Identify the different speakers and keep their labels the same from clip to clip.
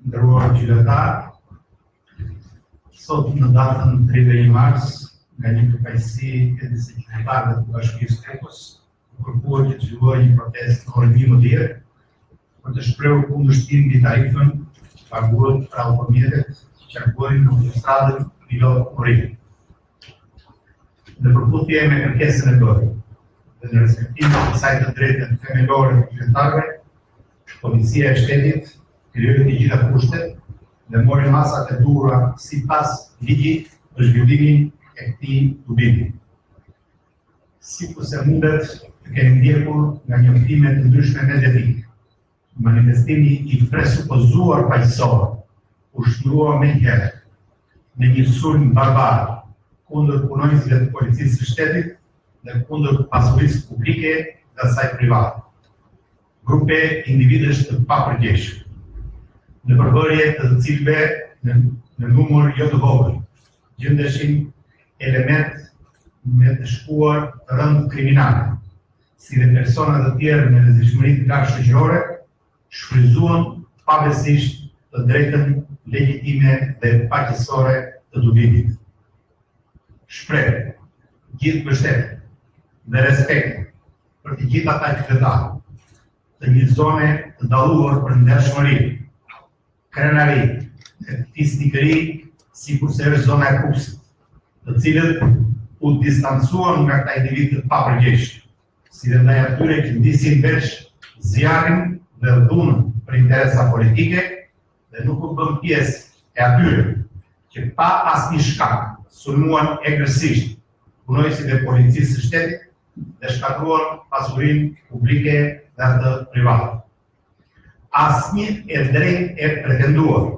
Speaker 1: Ndërruar qytetar, sot në datën 31 mars, nga një përfaqësi e disa qytetarëve të Bashkisë Kukës, kërkuar që të zhvillohej një protestë në orën 11 për të shprehur kundërshtim mbi tarifën që paguhet për automjetet që qarkullojnë në autostradën Milot-Morin. Në përputhje me kërkesën e bërë dhe në respektim të kësaj të drejtën themelore të qytetarëve, Policia e Shtetit kryevi të gjitha kushtet dhe mori masat e duhura sipas ligjit për zhvillimin e këtij tubimi. Sikurse mundet të keni ndjekur nga njoftime të ndryshme mediatike, manifestimi i presupozuar paqësor u shndrua menjëherë në një sulm barbar kundër punonjësve të policisë së shtetit dhe kundër pasurisë publike dhe asaj private. Grupe individësh të papërgjegjshëm, në përbërje të cilëve në numër jo të vogël, gjendeshin element me të shkuar të rënd kriminale, si dhe persona të tjerë me rrezikshmëri të lartë shoqërore, shfrytzuan pavarësisht të drejtën legjitime dhe paqësore të tubimit. Shpreh gjithë mbështetje dhe respekt për të gjithë ata qytetarë të një zone të dalluar për ndershmëri, krenari dhe fisnikëri, sikurse është zona e Kukësit, të cilët u distancuan nga këta individë të papërgjegjshëm, si dhe ndaj atyre që ndisin veç zjarrin dhe dhunën për interesa politike dhe nuk u bën pjesë e atyre që pa asnjë shkak sulmuan egërsisht punonjësit e policisë së shtetit dhe shkatruan pasurinë publike dhe atë private. Asnjë e drejtë e pretenduar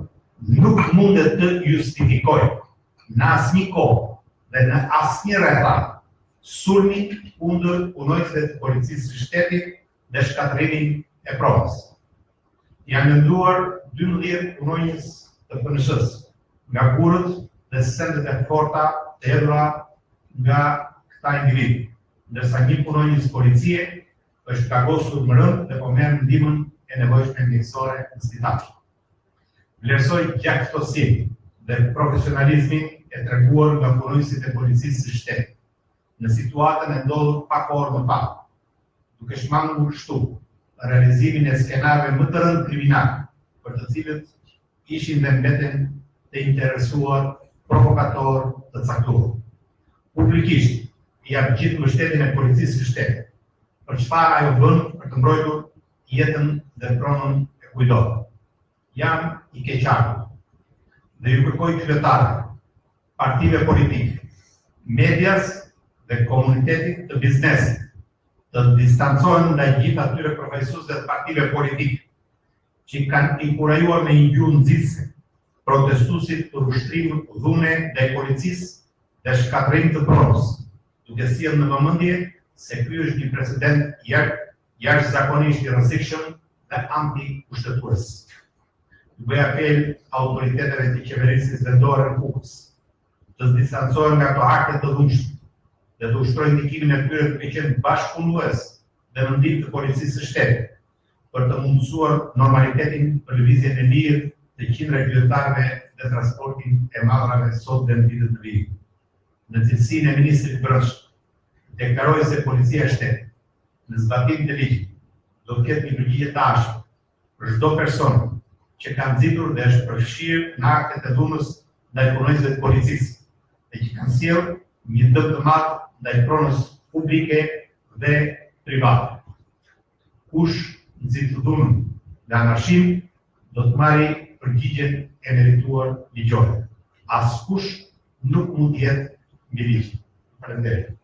Speaker 1: nuk mundet të justifikojë në asnjë kohë dhe në asnjë rrethant sulmin kundër punonjësve të policisë së shtetit dhe shkatrimin e provës. Janë lënduar 12 punonjës të PNSH-s nga kurët dhe sendet e forta të hedhura nga këta individ, ndërsa një punonjës policie është plagosur më rënd dhe po merr ndihmën e nevojshme mjekësore në spital. Vlerësoj gjaktësinë dhe profesionalizmin e treguar nga punonjësit e policisë së shtetit në situatën e ndodhur pak orë më parë, duke shmangur kështu realizimin e skenarëve më të rënd kriminal, për të cilët ishin dhe mbeten të interesuar provokator të caktuar. Publikisht i jap gjithë mbështetjen e policisë së shtetit për çfarë ajo bën për të mbrojtur jetën dhe pronën e kujtove. Jam i keqartur dhe ju kërkoj qytetarëve, partive politike, medias dhe komunitetit të biznesit të distancohen ndaj gjithë atyre përfaqësuesve të partive politike që kanë inkurajuar me një gjuhë nxitse protestuesit për ushtrim dhune ndaj policisë dhe shkatrim të pronës, duke sjellë në vëmendje se ky është një precedent jashtëzakonisht i rrezikshëm dhe anti-kushtetues. Bëj apel autoriteteve të qeverisë vendore në Kukës të distancohen nga ato akte të dhunshme dhe të ushtrojnë ndikimin e tyre duke qenë bashkëpunues dhe vendim të policisë së shtetit për të mundësuar normalitetin për lëvizjen e lirë të qindra qytetarëve dhe transportin e madrave sot dhe në ditët të vijim. Në cilësinë e ministrit brendshëm, deklaroj se policia e shtetit, në zbatim të ligjit, do të ketë një përgjigje të ashpër për çdo person që ka nxitur dhe është përfshirë në aktet e dhunës ndaj punonjësve të policisë dhe që kanë sjellë një dëm të madh ndaj pronës publike dhe private. Kush nxit dhunën dhe anarshim do të marrë përgjigjen e merituar ligjore. Askush nuk mund të jetë mbi ligj. Faleminderit.